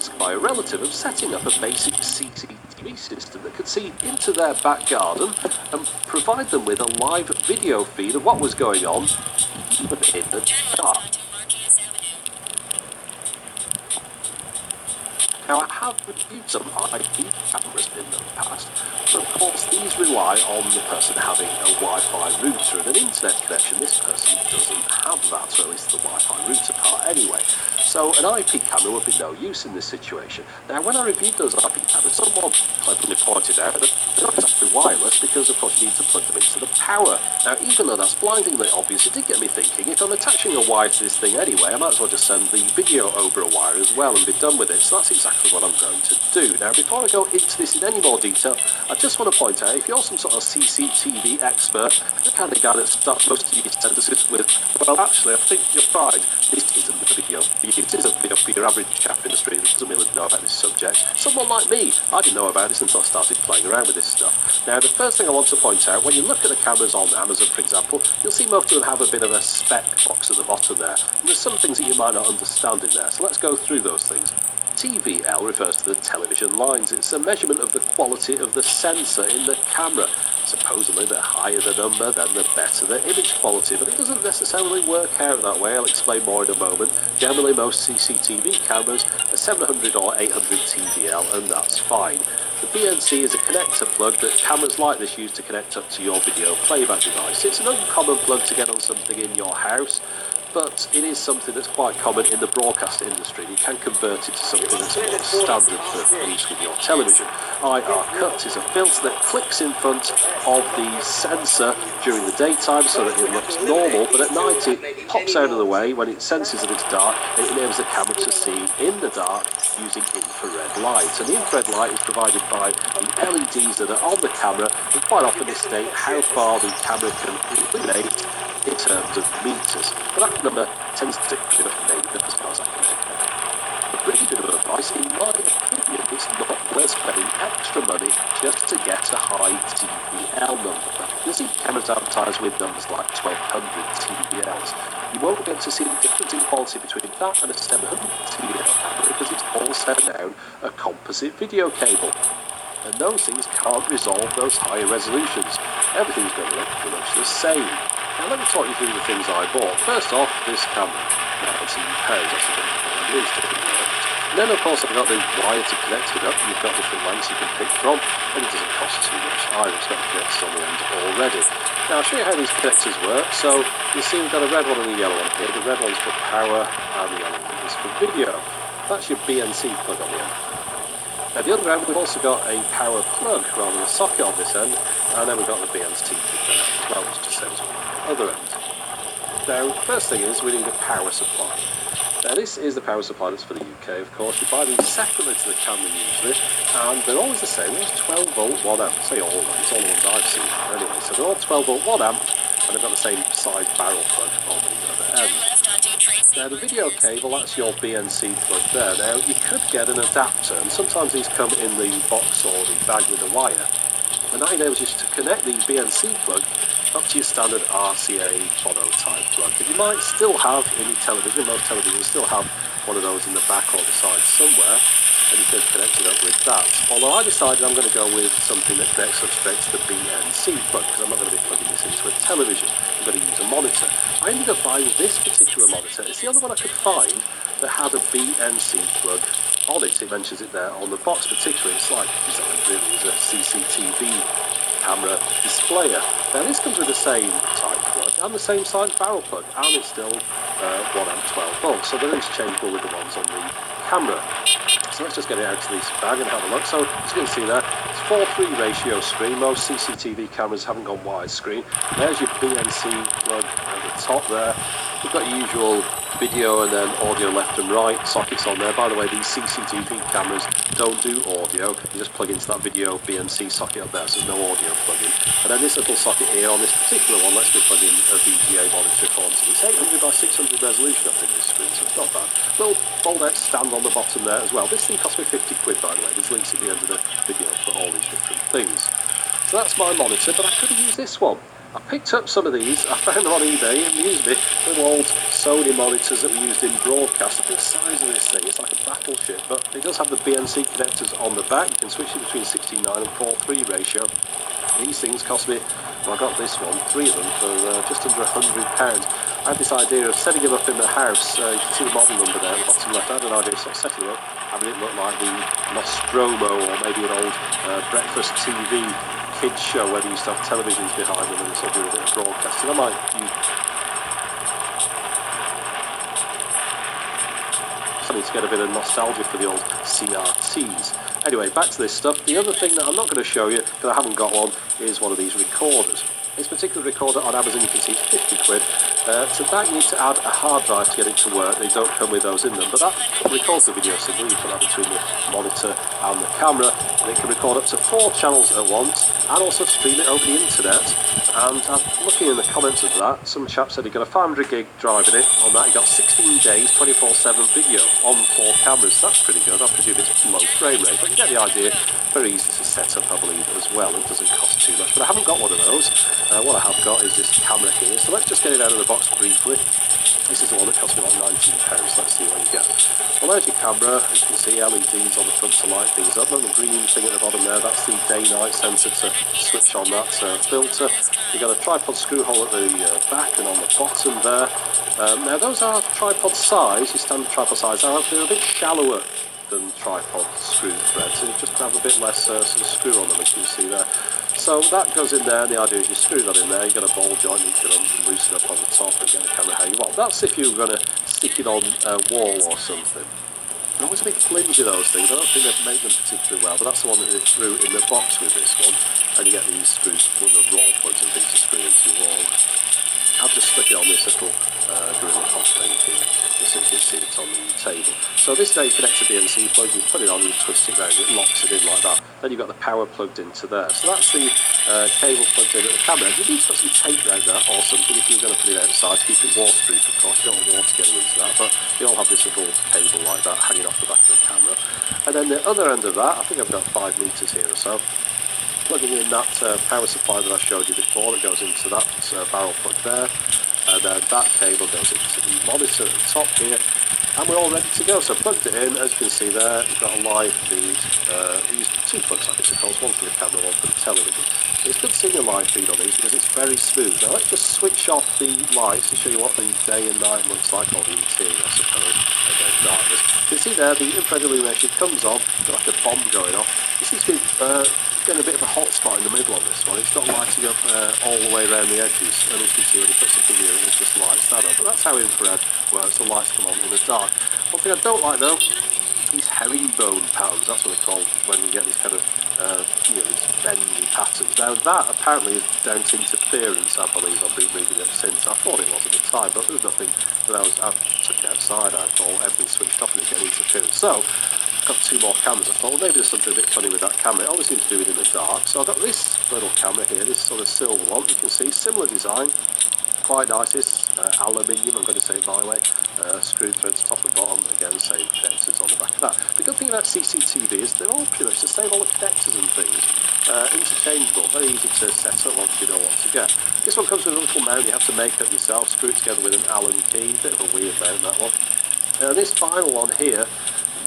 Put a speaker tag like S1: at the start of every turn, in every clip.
S1: task by a relative of setting up a basic CCTV system that could see into their back garden and provide them with a live video feed of what was going on in the dark. Now, I have reviewed some IP cameras in the past, but of course these rely on the person having a Wi-Fi router and an internet connection. This person doesn't have that, or at least the Wi-Fi router part anyway. So an IP camera would be no use in this situation. Now, when I reviewed those IP cameras, someone cleverly pointed out that they're not exactly wireless because, of course, you need to plug them into the power. Now, even though that's blindingly obvious, it did get me thinking, if I'm attaching a wire to this thing anyway, I might as well just send the video over a wire as well and be done with it. So that's exactly what I'm going to do. Now, before I go into this in any more detail, I just want to point out, if you're some sort of CCTV expert, the kind of guy that starts most of your sentences with, well, actually, I think you're fine. This isn't a video. It is a video for your average chap in the street that doesn't really know about this subject. Someone like me, I didn't know about this until I started playing around with this stuff. Now, the first thing I want to point out, when you look at the cameras on Amazon, for example, you'll see most of them have a bit of a spec box at the bottom there. And there's some things that you might not understand in there, so let's go through those things. TVL refers to the television lines. It's a measurement of the quality of the sensor in the camera. Supposedly, the higher the number, then the better the image quality, but it doesn't necessarily work out that way. I'll explain more in a moment. Generally, most CCTV cameras are 700 or 800 TVL, and that's fine. The BNC is a connector plug that cameras like this use to connect up to your video playback device. It's an uncommon plug to get on something in your house, but it is something that's quite common in the broadcast industry. You can convert it to something that's more standard for use with your television. IR cut is a filter that clicks in front of the sensor during the daytime so that it looks normal, but at night it pops out of the way when it senses that it's dark, and it enables the camera to see in the dark using infrared light. And the infrared light is provided by the LEDs that are on the camera, and quite often they state how far the camera can illuminate in terms of meters. But that number tends to be made up as far as I can make. The pretty bit of advice, in my opinion, it's not worth spending extra money just to get a high TVL number. You'll see cameras advertised with numbers like 1200 TVLs. You won't get to see the difference in quality between that and a 700 TVL camera because it's all set down a composite video cable. And those things can't resolve those higher resolutions. Everything's going to look pretty much the same. Now let me talk you through the things I bought. First off, this camera. Now it's in pounds, that's a bit of it is. And then of course I've got the wire to connect it up. You've got different lengths you can pick from, and it doesn't cost too much either. It's got the connectors on the end already. Now I'll show you how these connectors work. So you see we've got a red one and a yellow one here. The red one's for power and the yellow one is for video. That's your BNC plug on the end. At the other end, we've also got a power plug rather than a socket on this end, and then we've got the BNC plug there as well, which just says other end. Now, first thing is we need a power supply. Now, this is the power supply that's for the UK, of course. You buy these separately to the camera usually, and they're always the same. There's 12 volt 1 amp. I say all, it's all the ones I've seen anyway. So they're all 12 volt 1 amp, and they've got the same size barrel plug on the other end. Now the video cable, that's your BNC plug there. Now you could get an adapter, and sometimes these come in the box or the bag with a wire. And that enables you to connect the BNC plug up to your standard RCA phono type plug. But you might still have in your television, most televisions still have one of those in the back or the side somewhere, and you can connect it up with that. Although I decided I'm going to go with something that connects up straight to the BNC plug, because I'm not going to be plugging this into a television. I'm going to use a monitor. I ended up buying this particular monitor. It's the only one I could find that had a BNC plug on it. It mentions it there on the box particularly. It's like designed really as a CCTV camera displayer. Now this comes with the same type plug and the same size barrel plug, and it's still 1 amp 12 volts, so they're interchangeable with the ones on the camera. So let's just get it out of this bag and have a look. So as you can see there, it's 4:3 ratio screen. Most CCTV cameras haven't gone widescreen. There's your BNC plug at the top there. We've got your usual video and then audio left and right sockets on there. By the way, these CCTV cameras don't do audio. You just plug into that video BNC socket up there, so there's no audio plug-in. And then this little socket here on this particular one lets me plug in a VGA monitor if I want to. It's 800 by 600 resolution, I think, this screen, so it's not bad. Little fold-out stand on the bottom there as well. This thing cost me 50 quid, by the way. There's links at the end of the video for all these different things. So that's my monitor, but I could have used this one. I picked up some of these. I found them on eBay. It amused me. Little old Sony monitors that we used in broadcast. Look at the size of this thing. It's like a battleship, but it does have the BNC connectors on the back. You can switch it between 16:9 and 4:3 ratio. These things cost me, well, I got this one, 3 of them, for just under £100. I had this idea of setting them up in the house. You can see the model number there at the bottom left. I had an idea of sort of setting them up, having it look like the Nostromo or maybe an old breakfast TV kids show where they used to have televisions behind them and sort of do a bit of broadcasting. I might use something to get a bit of nostalgia for the old CRTs. Anyway, back to this stuff. The other thing that I'm not going to show you, because I haven't got one, is one of these recorders. This particular recorder on Amazon, you can see, it's 50 quid. To that you need to add a hard drive to get it to work. They don't come with those in them, but that records the video signal. You put that between the monitor and the camera, and it can record up to 4 channels at once, and also stream it over the internet. And I'm looking in the comments of that, some chap said he got a 500 gig drive in it. On that he got 16 days, 24/7 video on 4 cameras. That's pretty good. I presume it's low frame rate, but you get the idea. Very easy to set up, I believe, as well. It doesn't cost too much, but I haven't got one of those. What I have got is this camera here, so let's just get it out of the box briefly. This is the one that cost me like £19. Let's see what you get. Well, there's your camera. As you can see, LEDs on the front to light things up. Little green thing at the bottom there, that's the day-night sensor to switch on that filter. You've got a tripod screw hole at the back and on the bottom there. Now, those are tripod size, your standard tripod size. They're a bit shallower than tripod screw threads, so you just have a bit less sort of screw on them, as you can see there. So that goes in there, and the idea is you screw that in there, you've got a ball joint you can loosen up on the top and get the camera how you want. That's if you're going to stick it on a wall or something. They're always a bit flimsy, those things. I don't think they've made them particularly well, but that's the one that they threw in the box with this one. And you get these screws to put the roll plugs and things to screw into your wall. I've just stuck it on this little Gorilla Pod thing here, just so you can see it's on the table. So this day you connect a BNC plug, you put it on, you twist it round, it locks it in like that. Then you've got the power plugged into there. So that's the cable plugged in at the camera. You need to put some tape around that or something if you're going to put it outside to keep it waterproof, of course. You don't want water getting into that, but they all have this little cable like that hanging off the back of the camera. And then the other end of that, I think I've got 5 metres here or so, plugging in that power supply that I showed you before, that goes into that barrel plug there, and then that cable goes into the monitor at the top here, and we're all ready to go. So plugged it in, as you can see there, you've got a live feed. We use 2 plugs, I think they're called, one for the camera, one for the television. It's good seeing a live feed on these because it's very smooth. Now let's just switch off the lights to show you what the day and night looks like, or the interior, I suppose, again, darkness. You can see there the infrared illumination comes on, got like a bomb going off. It seems to be getting a bit of a hot spot in the middle on this one. It's not lighting up all the way around the edges, and as you can see when you put something here it just lights that up. But that's how infrared works, the lights come on in the dark. One thing I don't like though, these herringbone patterns, that's what they're called when you get these kind of these bendy patterns. Now that apparently is down to interference, I believe. I've been reading it since. I thought it was at the time, but there's nothing that I took it outside, I thought everything switched off and it's getting interference. So I've got 2 more cameras. I thought, well, maybe there's something a bit funny with that camera. It always seems to do it in the dark. So I've got this little camera here, this sort of silver one. You can see similar design, quite nice. It's aluminium, I'm going to say it by the way. Screw threads top and bottom, again same connectors on the back of that. The good thing about CCTV is they're all pretty much the same, all the connectors and things. Interchangeable, very easy to set up once you know what to get. This one comes with a little mount you have to make up yourself, screw it together with an Allen key, bit of a weird mount that one. This final one here,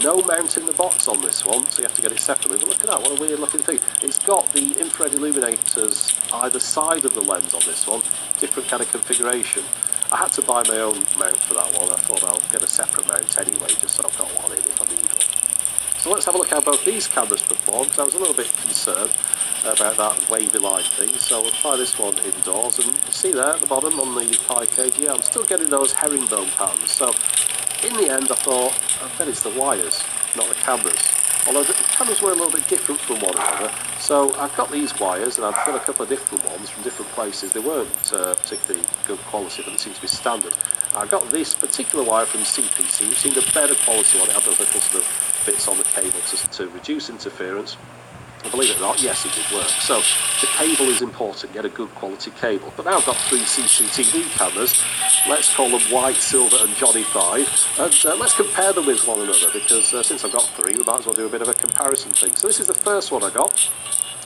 S1: no mount in the box on this one, so you have to get it separately. But look at that, what a weird looking thing. It's got the infrared illuminators either side of the lens on this one, different kind of configuration. I had to buy my own mount for that one. I thought I'll get a separate mount anyway, just so I've got one in if I need one. So let's have a look how both these cameras perform, because I was a little bit concerned about that wavy light thing. So we'll try this one indoors, and you see there at the bottom on the Pi cage, yeah, I'm still getting those herringbone patterns. So in the end I thought, I bet it's the wires, not the cameras. Although the cameras were a little bit different from one another. So I've got these wires, and I've got a couple of different ones from different places. They weren't particularly good quality, but they seem to be standard. I got this particular wire from CPC, which seemed a better quality one. It had those little sort of bits on the cable to reduce interference. And believe it or not, yes, it did work. So the cable is important, get a good quality cable. But now I've got 3 CCTV cameras. Let's call them White, Silver and Johnny 5. And let's compare them with one another, because since I've got 3, we might as well do a bit of a comparison thing. So this is the first one I got.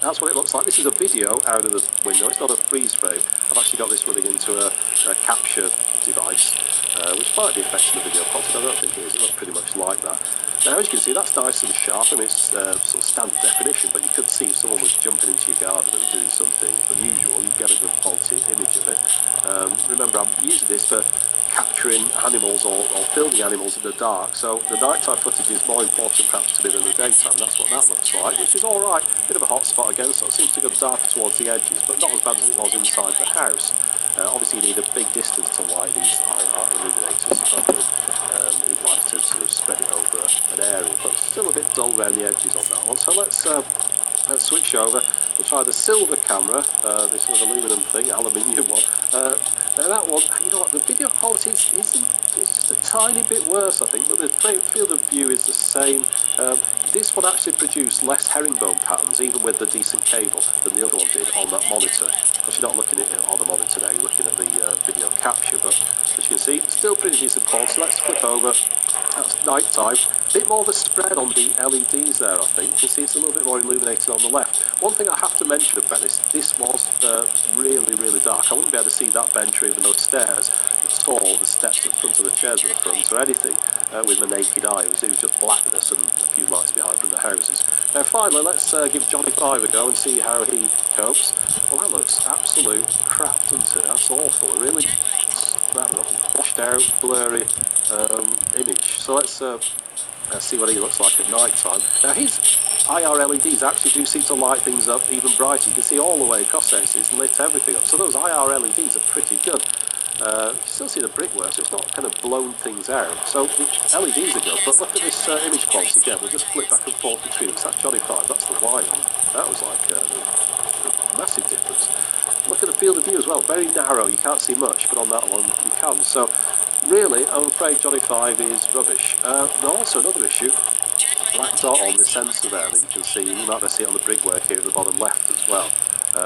S1: that's what it looks like. This is a video out of the window. It's not a freeze frame. I've actually got this running into a capture device, which might be affecting the video quality. I don't think it is. It looks pretty much like that. Now, as you can see, that's nice and sharp. I mean, it's sort of standard definition, but you could see if someone was jumping into your garden and doing something unusual, you'd get a good quality image of it. Remember, I'm using this for capturing animals or filming animals in the dark, so the nighttime footage is more important perhaps to me than the daytime. That's what that looks like, which is alright. Bit of a hot spot again, so it seems to go darker towards the edges, but not as bad as it was inside the house. Obviously you need a big distance to light these IR illuminators properly. You'd like to sort of spread it over an area, but it's still a bit dull around the edges on that one. So let's switch over. We'll try the silver camera, this sort of aluminum thing, aluminium one. Now that one, you know what, the video quality is just a tiny bit worse, I think, but the field of view is the same. This one actually produced less herringbone patterns, even with the decent cable, than the other one did on that monitor. Because you're not looking at it on the monitor now, you're looking at the video capture, but as you can see, still pretty decent quality. So let's flip over. That's night time. A bit more of a spread on the LEDs there, I think. You can see it's a little bit more illuminated on the left. One thing I have to mention about this was really, really dark. I wouldn't be able to see that bench or even those stairs at all, the steps at the front of the chairs at the front or anything with my naked eye. It was just blackness and a few lights behind from the houses. Now finally, let's give Johnny 5 a go and see how he copes. Well, that looks absolute crap, doesn't it? That's awful. A really washed out, blurry image. So let's see what he looks like at night time. Now his IR LEDs actually do seem to light things up even brighter. You can see all the way across there, it's lit everything up. So those IR LEDs are pretty good. You can still see the brickwork, so it's not kind of blown things out. So the LEDs are good, but look at this image quality again. We'll just flip back and forth between them. So that's Johnny 5, that's the white one. That was like a massive difference. Look at the field of view as well, very narrow, you can't see much, but on that one you can. So really, I'm afraid Johnny 5 is rubbish. Also another issue, black dot on the sensor there that you can see. You might see it on the brickwork here at the bottom left as well.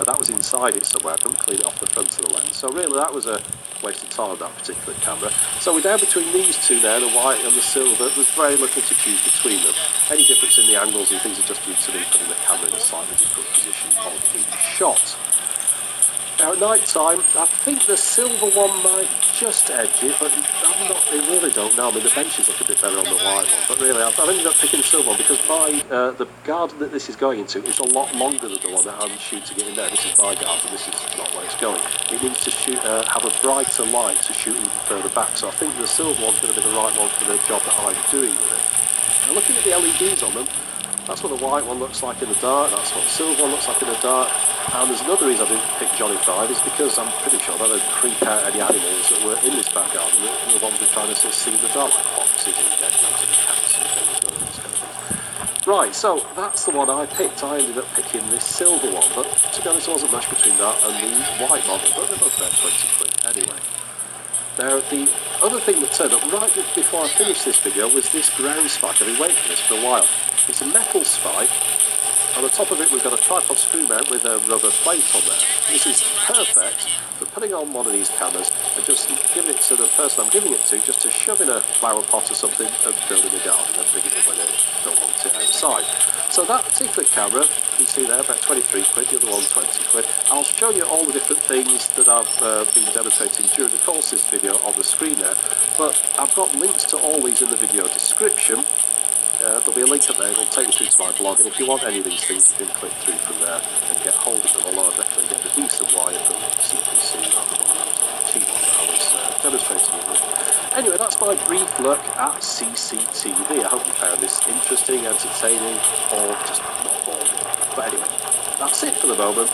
S1: That was inside it somewhere. I couldn't clean it off the front of the lens. So really that was a waste of time, that particular camera. So we're down between these two now, the white and the silver. There's very little to choose between them. Any difference in the angles and things are just due to me putting the camera in a slightly different position on each shot. Now at night time, I think the silver one might just edge it, but I really don't know. I mean, the benches look a bit better on the white one, but really I've ended up picking the silver one because the garden that this is going into is a lot longer than the one that I'm shooting it in there. This is my garden, this is not where it's going. It needs to have a brighter light to shoot even further back, so I think the silver one's going to be the right one for the job that I'm doing with it. Now looking at the LEDs on them, that's what the white one looks like in the dark, that's what the silver one looks like in the dark, and there's another reason I didn't pick Johnny 5 is because I'm pretty sure that would creep out any animals that were in this back garden, the ones we're trying to sort of see in the dark, like foxes and dead cats and things and this kind of thing. Right, so that's the one I picked. I ended up picking this silver one, but to be honest there wasn't much between that and the white model, but they're both about 20 quid anyway. Now, the other thing that turned up right before I finished this video was this ground spike. I've been waiting for this for a while. It's a metal spike. On the top of it we've got a tripod screw mount with a rubber plate on there. This is perfect for putting on one of these cameras and just giving it to the person I'm giving it to, just to shove in a flower pot or something and building a garden and bring it in when they don't want it outside. So that particular camera, you can see there, about 23 quid, the other one 20 quid. I'll show you all the different things that I've been demonstrating during the course of this video on the screen there, but I've got links to all these in the video description. There'll be a link up there, it'll take you through to my blog, and if you want any of these things you can click through from there and get hold of them, although I'd recommend getting a decent wired from CPC rather than the cheap one that I was demonstrating it with. Anyway, that's my brief look at CCTV. I hope you found this interesting, entertaining, or just not boring. But anyway, that's it for the moment.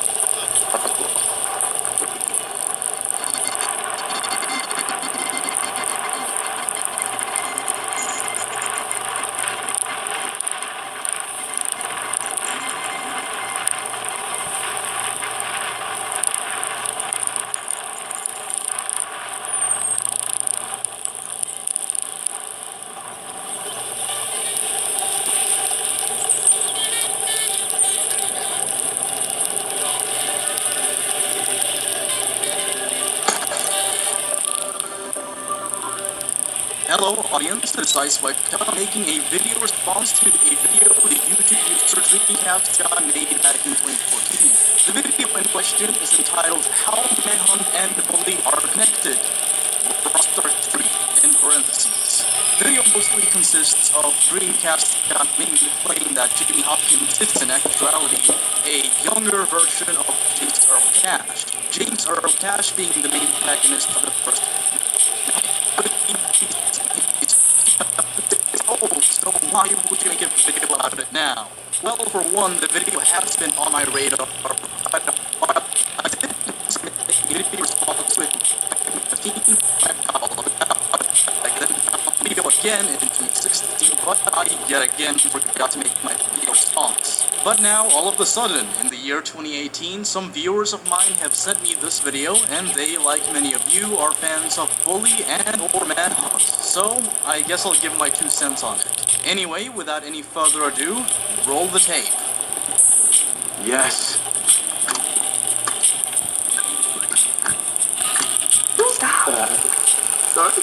S2: Hello audience, this is Ice White making a video response to a video that you YouTube user Dreamcast Guy made back in 2014. The video in question is entitled How Manhunt and Bully Are Connected, Rockstar 3, in parentheses. The video mostly consists of Dreamcast Guy mainly playing that Jimmy Hopkins is in actuality a younger version of James Earl Cash. James Earl Cash being the main protagonist of the first. So why would you make a video about it now? Well, for one, the video has been on my radar. I did a response with 15 video again in 2016, but I yet again forgot to make my video response. But now, all of a sudden, in the year 2018, some viewers of mine have sent me this video, and they, like many of you, are fans of Bully and or Manhunt. So, I guess I'll give my 2 cents on it. Anyway, without any further ado, roll the tape.
S1: Yes. Stop. Sorry.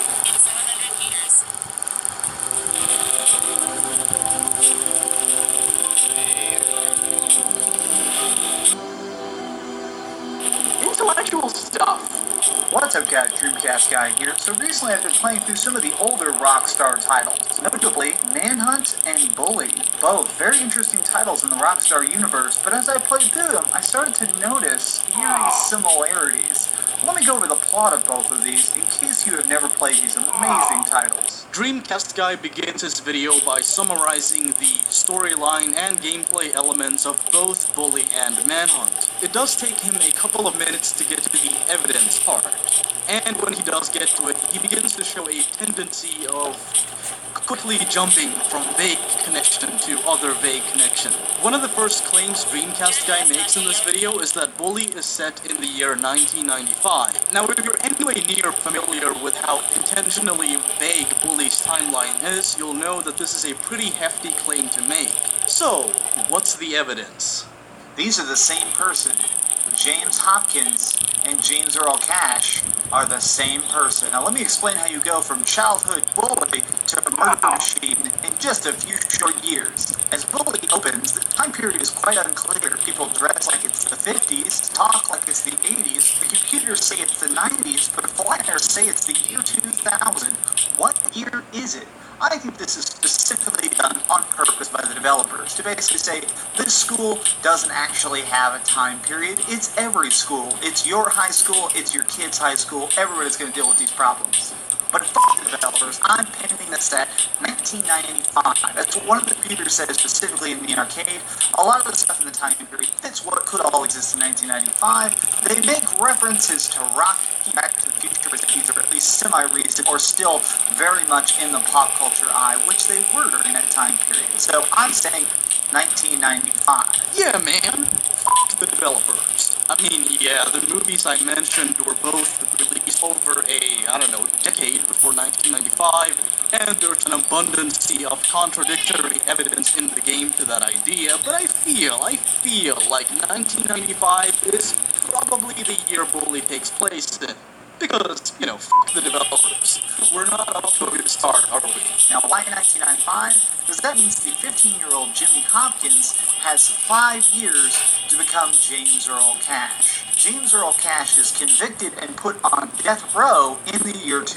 S1: Intellectual stuff.
S3: What's up guys, Dreamcast Guy here. So recently I've been playing through some of the older Rockstar titles, notably Manhunt and Bully. Both very interesting titles in the Rockstar universe, but as I played through them, I started to notice eerie similarities. Let me go over the plot of both of these in case you have never played these amazing titles.
S2: Dreamcast Guy begins his video by summarizing the storyline and gameplay elements of both Bully and Manhunt. It does take him a couple of minutes to get to the evidence part, and when he does get to it, he begins to show a tendency of quickly jumping from vague connection to other vague connection. One of the first claims Dreamcast Guy makes in this video is that Bully is set in the year 1995. Now, if you're anyway near familiar with how intentionally vague Bully's timeline is, you'll know that this is a pretty hefty claim to make. So, what's the evidence?
S3: These are the same person. James Hopkins and James Earl Cash are the same person. Now let me explain how you go from childhood Bully to murder machine in just a few short years. As Bully opens, the time period is quite unclear. People dress like it's the 50s, talk like it's the 80s, the computers say it's the 90s, but flyers say it's the year 2000. What year is it? I think this is specifically done on purpose by the developers to basically say this school doesn't actually have a time period. It's every school. It's your high school. It's your kid's high school. Everybody's going to deal with these problems. But fuck the developers, I'm pinning this at 1995. That's what one of the computers said specifically in the arcade. A lot of the stuff in the time period fits what could all exist in 1995. They make references to Rocky, Back to the Future, or at least semi-recent, or still very much in the pop culture eye, which they were during that time period. So I'm saying 1995.
S2: Yeah, man. F*** the developers. I mean, yeah, the movies I mentioned were both released over a decade before 1995, and there's an abundance of contradictory evidence in the game to that idea, but I feel like 1995 is probably the year Bully takes place in. Because, f*** the developers. We're not off to a good start, are we?
S3: Now, why 1995? Because that means the 15-year-old Jimmy Hopkins has 5 years to become James Earl Cash. James Earl Cash is convicted and put on death row in the year 2000.